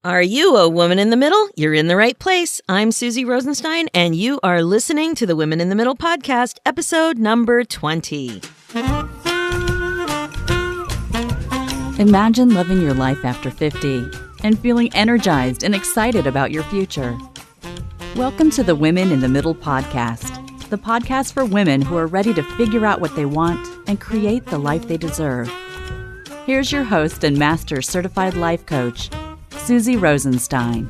Are you a woman in the middle? You're in the right place. I'm Susie Rosenstein, and you are listening to the Women in the Middle podcast, episode number 20. Imagine living your life after 50 and feeling energized and excited about your future. Welcome to the Women in the Middle podcast, the podcast for women who are ready to figure out what they want and create the life they deserve. Here's your host and master certified life coach, Susie Rosenstein.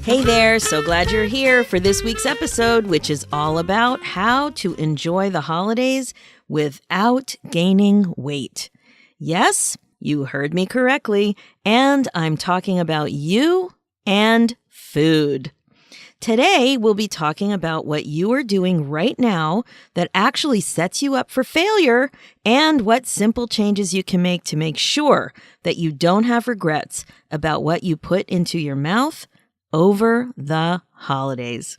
Hey there, so glad you're here for this week's episode, which is all about how to enjoy the holidays without gaining weight. Yes, you heard me correctly, and I'm talking about you and food. Today, we'll be talking about what you are doing right now that actually sets you up for failure and what simple changes you can make to make sure that you don't have regrets about what you put into your mouth over the holidays.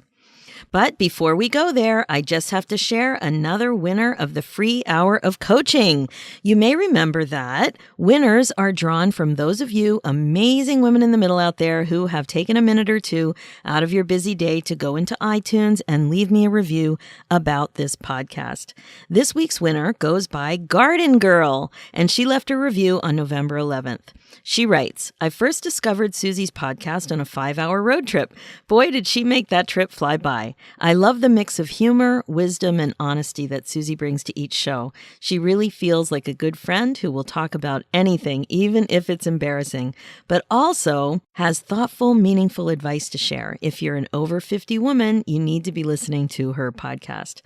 But before we go there, I just have to share another winner of the free hour of coaching. You may remember that winners are drawn from those of you amazing women in the middle out there who have taken a minute or two out of your busy day to go into iTunes and leave me a review about this podcast. This week's winner goes by Garden Girl, and she left a review on November 11th. She writes, I first discovered Susie's podcast on a 5-hour road trip. Boy, did she make that trip fly by. I love the mix of humor, wisdom, and honesty that Susie brings to each show. She really feels like a good friend who will talk about anything, even if it's embarrassing, but also has thoughtful, meaningful advice to share. If you're an over 50 woman, you need to be listening to her podcast.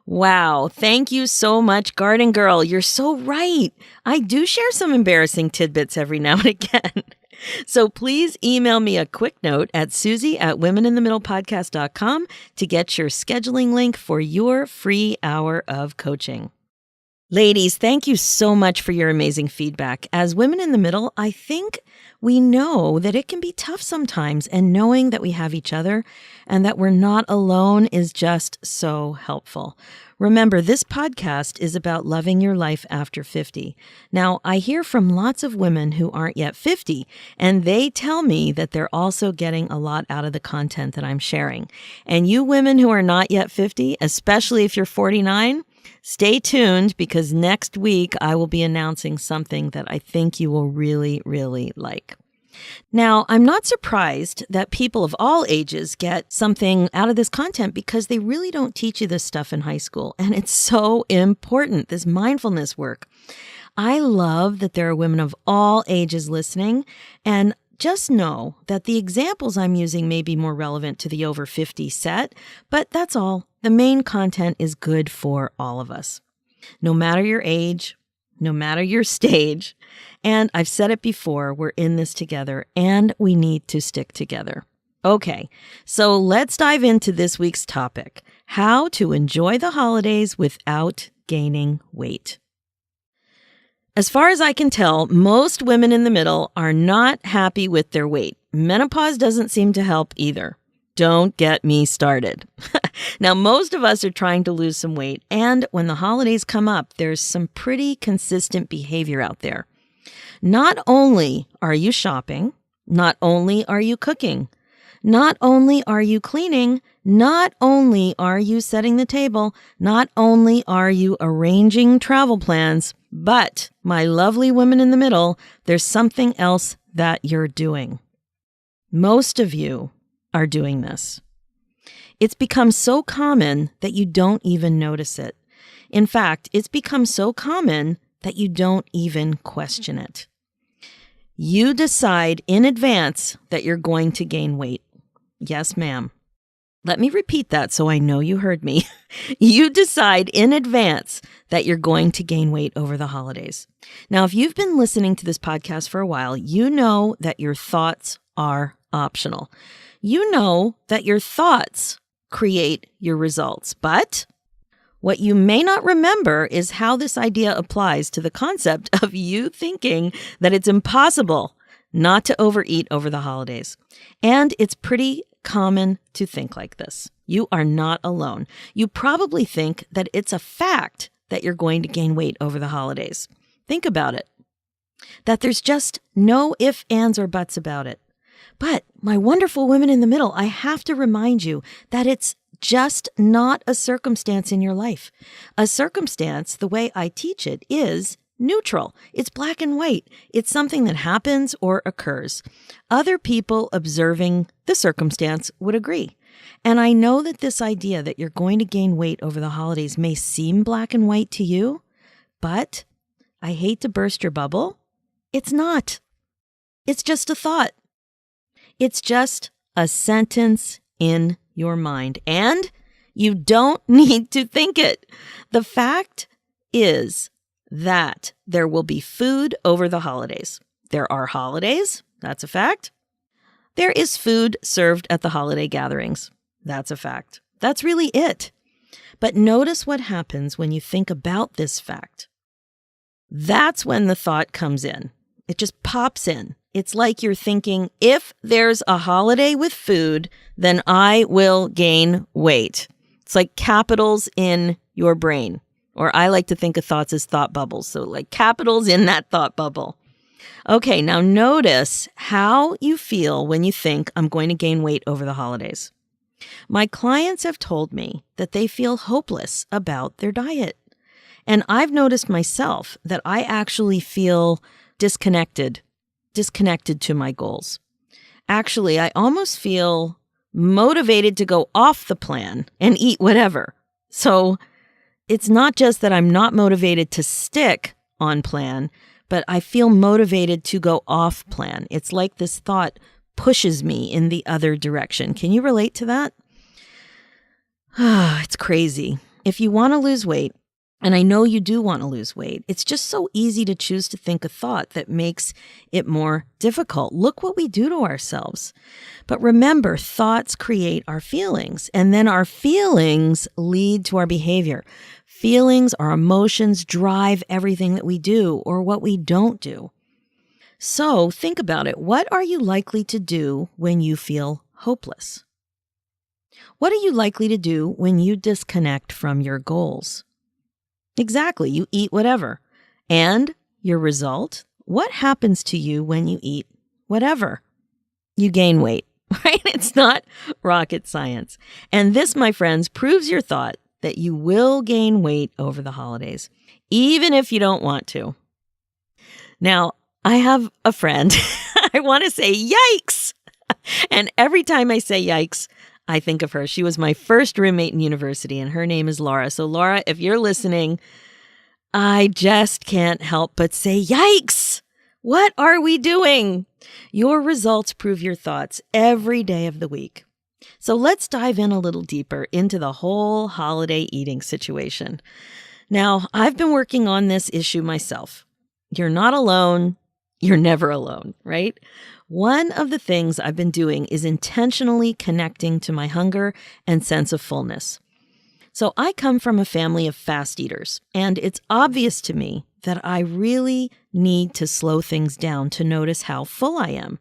Wow. Thank you so much, Garden Girl. You're so right. I do share some embarrassing tidbits every now and again. So please email me a quick note at susie@womeninthemiddlepodcast.com to get your scheduling link for your free hour of coaching. Ladies, thank you so much for your amazing feedback. As women in the middle, I think we know that it can be tough sometimes, and knowing that we have each other and that we're not alone is just so helpful. Remember, this podcast is about loving your life after 50. Now, I hear from lots of women who aren't yet 50, and they tell me that they're also getting a lot out of the content that I'm sharing. And you women who are not yet 50, especially if you're 49, stay tuned, because next week I will be announcing something that I think you will really, really like. Now, I'm not surprised that people of all ages get something out of this content, because they really don't teach you this stuff in high school. And it's so important, this mindfulness work. I love that there are women of all ages listening, and just know that the examples I'm using may be more relevant to the over 50 set, but that's all. The main content is good for all of us, no matter your age, no matter your stage. And I've said it before, we're in this together and we need to stick together. Okay, so let's dive into this week's topic, how to enjoy the holidays without gaining weight. As far as I can tell, most women in the middle are not happy with their weight. Menopause doesn't seem to help either. Don't get me started. Now, most of us are trying to lose some weight, and when the holidays come up, there's some pretty consistent behavior out there. Not only are you shopping, not only are you cooking, not only are you cleaning, not only are you setting the table, not only are you arranging travel plans, but, my lovely women in the middle, there's something else that you're doing. Most of you are doing this. It's become so common that you don't even notice it. In fact, it's become so common that you don't even question it. You decide in advance that you're going to gain weight. Yes, ma'am. Let me repeat that so I know you heard me. You decide in advance that you're going to gain weight over the holidays. Now, if you've been listening to this podcast for a while, you know that your thoughts are optional. You know that your thoughts create your results, but what you may not remember is how this idea applies to the concept of you thinking that it's impossible not to overeat over the holidays. And it's pretty common to think like this. You are not alone. You probably think that it's a fact that you're going to gain weight over the holidays. Think about it. that there's just no ifs, ands, or buts about it. But my wonderful women in the middle, I have to remind you that it's just not a circumstance in your life. A circumstance, the way I teach it, is neutral. It's black and white. It's something that happens or occurs. Other people observing the circumstance would agree. And I know that this idea that you're going to gain weight over the holidays may seem black and white to you, but I hate to burst your bubble. It's not. It's just a thought. It's just a sentence in your mind, and you don't need to think it. The fact is that there will be food over the holidays. There are holidays. That's a fact. There is food served at the holiday gatherings. That's a fact. That's really it. But notice what happens when you think about this fact. That's when the thought comes in. It just pops in. It's like you're thinking, if there's a holiday with food, then I will gain weight. It's like capitals in your brain. Or I like to think of thoughts as thought bubbles. So like capitals in that thought bubble. Okay, now notice how you feel when you think I'm going to gain weight over the holidays. My clients have told me that they feel hopeless about their diet. And I've noticed myself that I actually feel disconnected to my goals. Actually, I almost feel motivated to go off the plan and eat whatever. So it's not just that I'm not motivated to stick on plan, but I feel motivated to go off plan. It's like this thought pushes me in the other direction. Can you relate to that? It's crazy. If you want to lose weight, and I know you do want to lose weight, it's just so easy to choose to think a thought that makes it more difficult. Look what we do to ourselves. But remember, thoughts create our feelings, and then our feelings lead to our behavior. Feelings, our emotions drive everything that we do or what we don't do. So think about it. What are you likely to do when you feel hopeless? What are you likely to do when you disconnect from your goals? Exactly, you eat whatever. And your result? What happens to you when you eat whatever? You gain weight, right? It's not rocket science. And this, my friends, proves your thought that you will gain weight over the holidays, even if you don't want to. Now, I have a friend. I want to say yikes. And every time I say yikes, I think of her. She was my first roommate in university, and her name is Laura. So Laura, if you're listening, I just can't help but say, yikes! What are we doing? Your results prove your thoughts every day of the week. So let's dive in a little deeper into the whole holiday eating situation. Now, I've been working on this issue myself. You're not alone. You're never alone, right? One of the things I've been doing is intentionally connecting to my hunger and sense of fullness. So I come from a family of fast eaters, and it's obvious to me that I really need to slow things down to notice how full I am.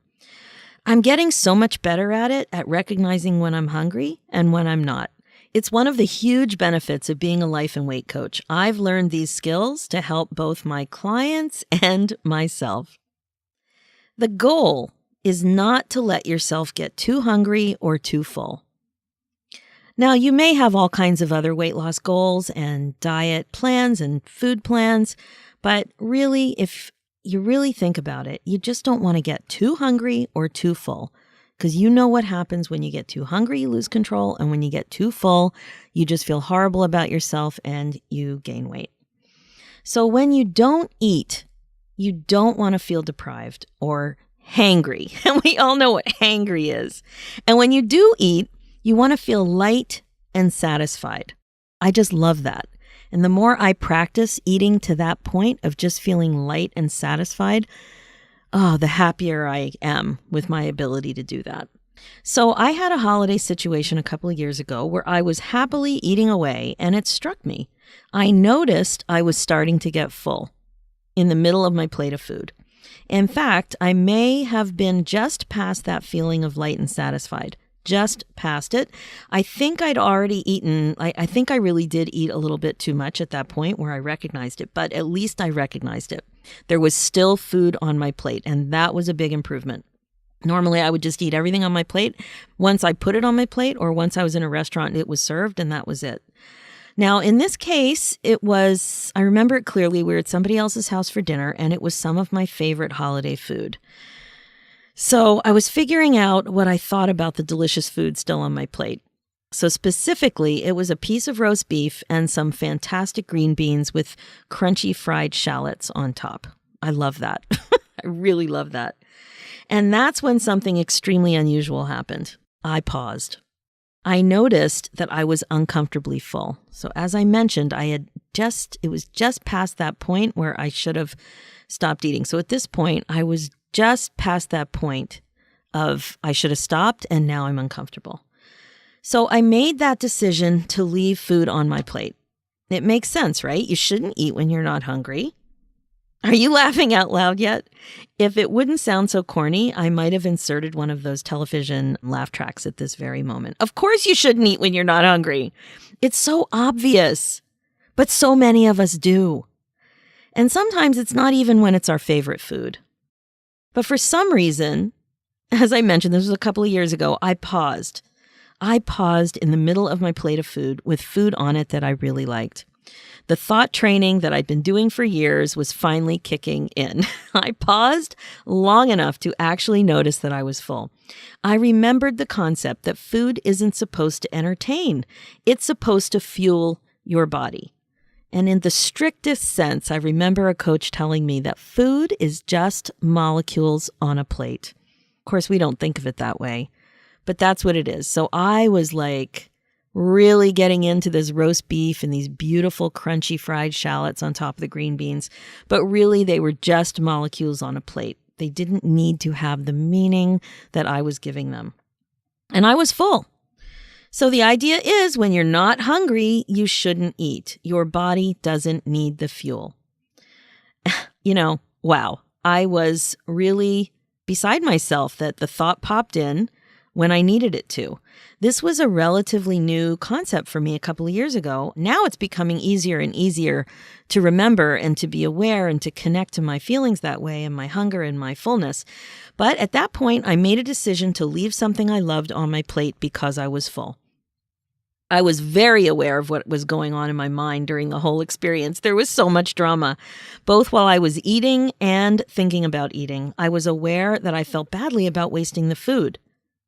I'm getting so much better at it, at recognizing when I'm hungry and when I'm not. It's one of the huge benefits of being a life and weight coach. I've learned these skills to help both my clients and myself. The goal is not to let yourself get too hungry or too full. Now, you may have all kinds of other weight loss goals and diet plans and food plans, but really, if you really think about it, you just don't want to get too hungry or too full, because you know what happens when you get too hungry, you lose control, and when you get too full, you just feel horrible about yourself and you gain weight. So when you don't eat, you don't want to feel deprived or hangry. And we all know what hangry is. And when you do eat, you want to feel light and satisfied. I just love that. And the more I practice eating to that point of just feeling light and satisfied, the happier I am with my ability to do that. So I had a holiday situation a couple of years ago where I was happily eating away, and it struck me. I noticed I was starting to get full in the middle of my plate of food. In fact, I may have been just past that feeling of light and satisfied, just past it. I think I'd already eaten, I think I really did eat a little bit too much at that point where I recognized it, but at least I recognized it. There was still food on my plate, and that was a big improvement. Normally, I would just eat everything on my plate. Once I put it on my plate or once I was in a restaurant, it was served and that was it. Now, in this case, I remember it clearly, we were at somebody else's house for dinner and it was some of my favorite holiday food. So I was figuring out what I thought about the delicious food still on my plate. So specifically, it was a piece of roast beef and some fantastic green beans with crunchy fried shallots on top. I love that. I really love that. And that's when something extremely unusual happened. I paused. I noticed that I was uncomfortably full. So as I mentioned, it was just past that point where I should have stopped eating. So at this point, I was just past that point of I should have stopped and now I'm uncomfortable. So I made that decision to leave food on my plate. It makes sense, right? You shouldn't eat when you're not hungry. Are you laughing out loud yet? If it wouldn't sound so corny, I might have inserted one of those television laugh tracks at this very moment. Of course you shouldn't eat when you're not hungry. It's so obvious, but so many of us do. And sometimes it's not even when it's our favorite food. But for some reason, as I mentioned, this was a couple of years ago, I paused. I paused in the middle of my plate of food with food on it that I really liked. The thought training that I'd been doing for years was finally kicking in. I paused long enough to actually notice that I was full. I remembered the concept that food isn't supposed to entertain. It's supposed to fuel your body. And in the strictest sense, I remember a coach telling me that food is just molecules on a plate. Of course, we don't think of it that way, but that's what it is. So I was like really getting into this roast beef and these beautiful crunchy fried shallots on top of the green beans. But really, they were just molecules on a plate. They didn't need to have the meaning that I was giving them. And I was full. So the idea is when you're not hungry, you shouldn't eat. Your body doesn't need the fuel. Wow. I was really beside myself that the thought popped in when I needed it to. This was a relatively new concept for me a couple of years ago. Now it's becoming easier and easier to remember and to be aware and to connect to my feelings that way and my hunger and my fullness. But at that point, I made a decision to leave something I loved on my plate because I was full. I was very aware of what was going on in my mind during the whole experience. There was so much drama, both while I was eating and thinking about eating. I was aware that I felt badly about wasting the food.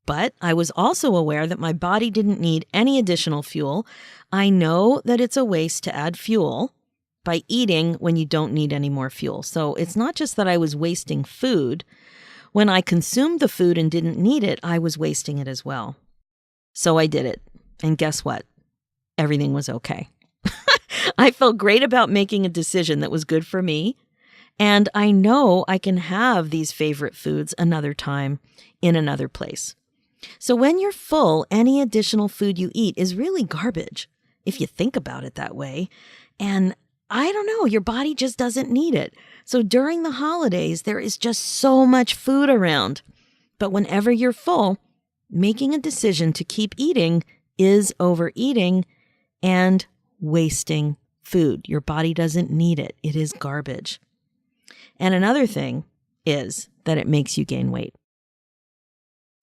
But I was also aware that my body didn't need any additional fuel. I know that it's a waste to add fuel by eating when you don't need any more fuel. So it's not just that I was wasting food. When I consumed the food and didn't need it, I was wasting it as well. So I did it. And guess what? Everything was okay. I felt great about making a decision that was good for me. And I know I can have these favorite foods another time in another place. So when you're full, any additional food you eat is really garbage, if you think about it that way. And I don't know, your body just doesn't need it. So during the holidays, there is just so much food around. But whenever you're full, making a decision to keep eating is overeating and wasting food. Your body doesn't need it. It is garbage. And another thing is that it makes you gain weight.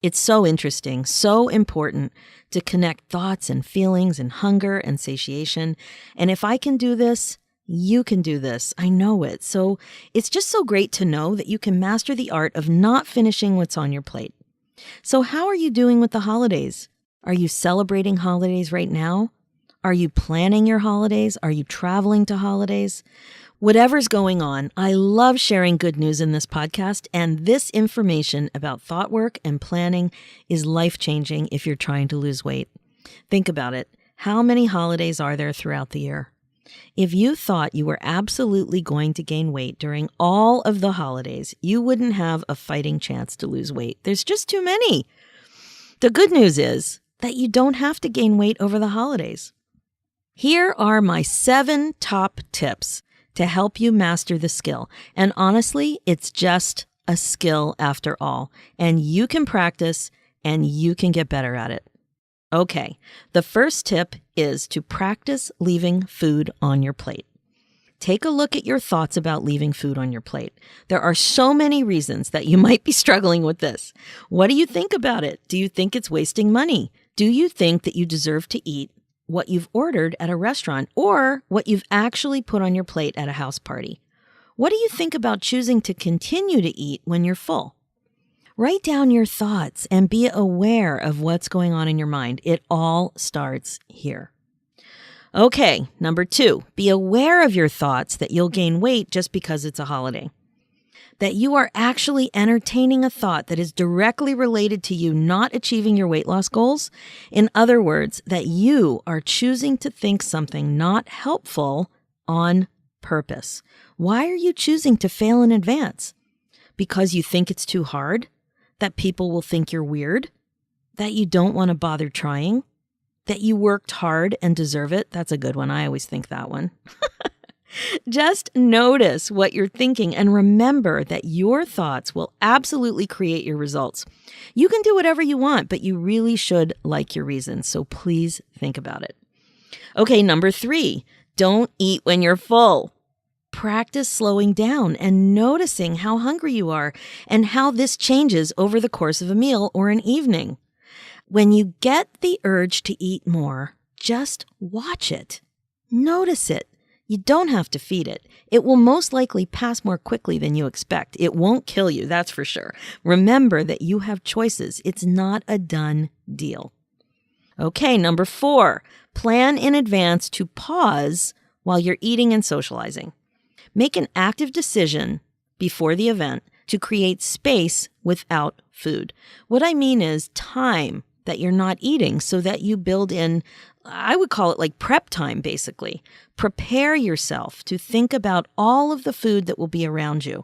It's so interesting, so important to connect thoughts and feelings and hunger and satiation. And if I can do this, you can do this. I know it. So it's just so great to know that you can master the art of not finishing what's on your plate. So how are you doing with the holidays? Are you celebrating holidays right now? Are you planning your holidays? Are you traveling to holidays? Whatever's going on, I love sharing good news in this podcast, and this information about thought work and planning is life-changing if you're trying to lose weight. Think about it. How many holidays are there throughout the year? If you thought you were absolutely going to gain weight during all of the holidays, you wouldn't have a fighting chance to lose weight. There's just too many. The good news is that you don't have to gain weight over the holidays. Here are my 7 top tips to help you master the skill. And honestly, it's just a skill after all. And you can practice and you can get better at it. Okay, the first tip is to practice leaving food on your plate. Take a look at your thoughts about leaving food on your plate. There are so many reasons that you might be struggling with this. What do you think about it? Do you think it's wasting money? Do you think that you deserve to eat what you've ordered at a restaurant or what you've actually put on your plate at a house party? What do you think about choosing to continue to eat when you're full? Write down your thoughts and be aware of what's going on in your mind. It all starts here. Okay, number 2, be aware of your thoughts that you'll gain weight just because it's a holiday. That you are actually entertaining a thought that is directly related to you not achieving your weight loss goals. In other words, that you are choosing to think something not helpful on purpose. Why are you choosing to fail in advance? Because you think it's too hard? That people will think you're weird? That you don't want to bother trying? That you worked hard and deserve it? That's a good one. I always think that one. Just notice what you're thinking and remember that your thoughts will absolutely create your results. You can do whatever you want, but you really should like your reasons. So please think about it. Okay, number 3, don't eat when you're full. Practice slowing down and noticing how hungry you are and how this changes over the course of a meal or an evening. When you get the urge to eat more, just watch it. Notice it. You don't have to feed it. It will most likely pass more quickly than you expect. It won't kill you, that's for sure. Remember that you have choices. It's not a done deal. Okay, number 4, plan in advance to pause while you're eating and socializing. Make an active decision before the event to create space without food. What I mean is time that you're not eating so that you build in, I would call it like prep time, basically. Prepare yourself to think about all of the food that will be around you.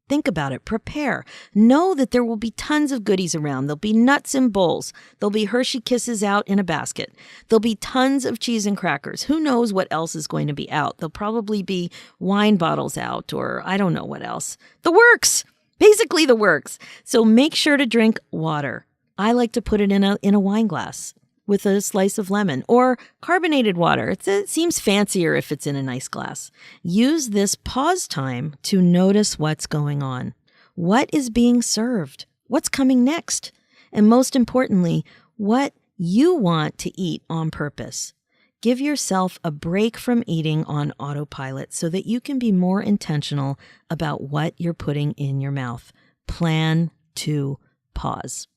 Think about it. Prepare. Know that there will be tons of goodies around. There'll be nuts in bowls. There'll be Hershey Kisses out in a basket. There'll be tons of cheese and crackers. Who knows what else is going to be out? There'll probably be wine bottles out, or I don't know what else. The works. Basically the works. So make sure to drink water. I like to put it in a wine glass with a slice of lemon or carbonated water. It seems fancier if it's in a nice glass. Use this pause time to notice what's going on. What is being served? What's coming next? And most importantly, what you want to eat on purpose. Give yourself a break from eating on autopilot so that you can be more intentional about what you're putting in your mouth. Plan to pause.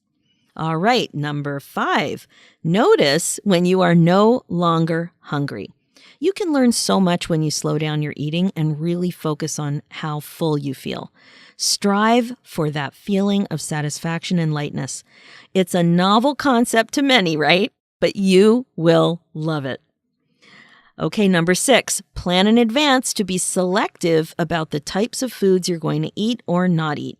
All right, number 5, notice when you are no longer hungry. You can learn so much when you slow down your eating and really focus on how full you feel. Strive for that feeling of satisfaction and lightness. It's a novel concept to many, right? But you will love it. Okay, number 6, plan in advance to be selective about the types of foods you're going to eat or not eat.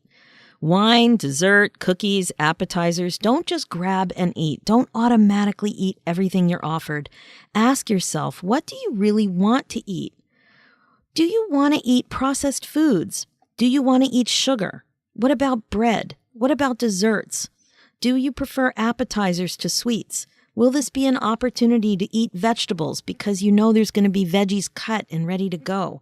Wine, dessert, cookies, appetizers, don't just grab and eat. Don't automatically eat everything you're offered. Ask yourself, what do you really want to eat? Do you want to eat processed foods? Do you want to eat sugar? What about bread? What about desserts? Do you prefer appetizers to sweets? Will this be an opportunity to eat vegetables because you know there's going to be veggies cut and ready to go?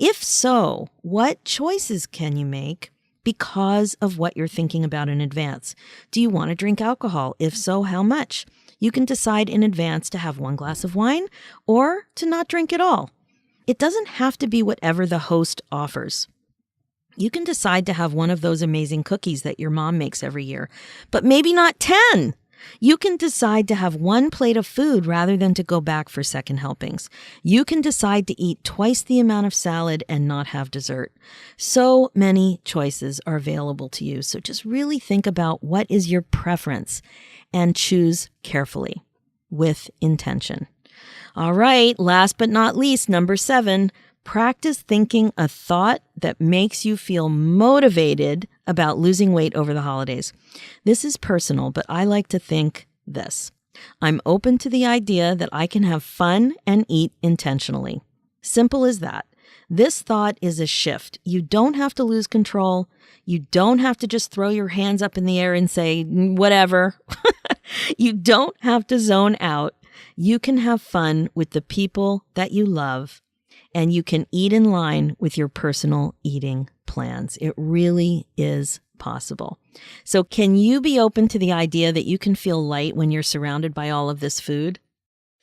If so, what choices can you make because of what you're thinking about in advance? Do you want to drink alcohol? If so, how much? You can decide in advance to have 1 glass of wine or to not drink at all. It doesn't have to be whatever the host offers. You can decide to have one of those amazing cookies that your mom makes every year, but maybe not 10. You can decide to have 1 plate of food rather than to go back for second helpings. You can decide to eat twice the amount of salad and not have dessert. So many choices are available to you. So just really think about what is your preference and choose carefully with intention. All right, last but not least, number 7, practice thinking a thought that makes you feel motivated about losing weight over the holidays. This is personal, but I like to think this. I'm open to the idea that I can have fun and eat intentionally. Simple as that. This thought is a shift. You don't have to lose control. You don't have to just throw your hands up in the air and say, whatever. You don't have to zone out. You can have fun with the people that you love and you can eat in line with your personal eating plans. It really is possible. So can you be open to the idea that you can feel light when you're surrounded by all of this food?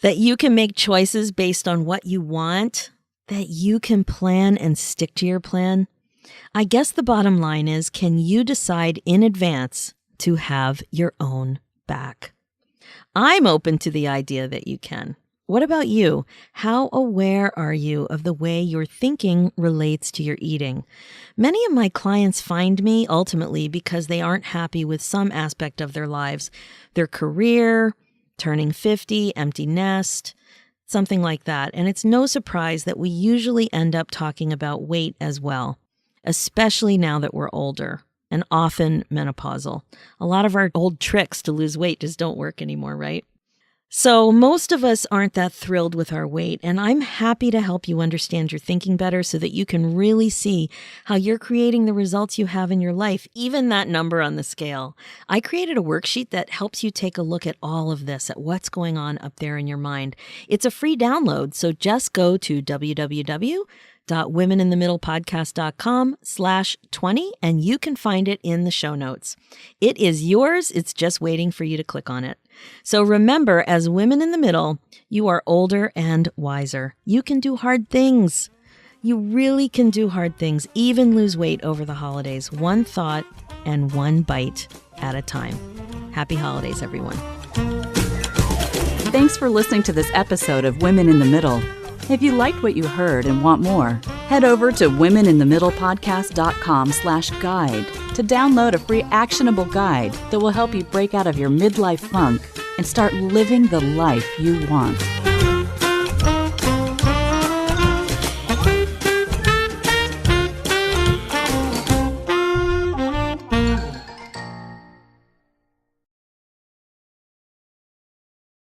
That you can make choices based on what you want? That you can plan and stick to your plan? I guess the bottom line is, can you decide in advance to have your own back? I'm open to the idea that you can. What about you? How aware are you of the way your thinking relates to your eating? Many of my clients find me ultimately because they aren't happy with some aspect of their lives, their career, turning 50, empty nest, something like that. And it's no surprise that we usually end up talking about weight as well, especially now that we're older and often menopausal. A lot of our old tricks to lose weight just don't work anymore, right? So most of us aren't that thrilled with our weight, and I'm happy to help you understand your thinking better so that you can really see how you're creating the results you have in your life, even that number on the scale. I created a worksheet that helps you take a look at all of this, at what's going on up there in your mind. It's a free download, so just go to www.womeninthemiddlepodcast.com/20 and you can find it in the show notes. It is yours. It's just waiting for you to click on it. So remember, as women in the middle, you are older and wiser. You can do hard things. You really can do hard things, even lose weight over the holidays, one thought and one bite at a time. Happy holidays, everyone. Thanks for listening to this episode of Women in the Middle. If you liked what you heard and want more, head over to womeninthemiddlepodcast.com/guide to download a free actionable guide that will help you break out of your midlife funk and start living the life you want.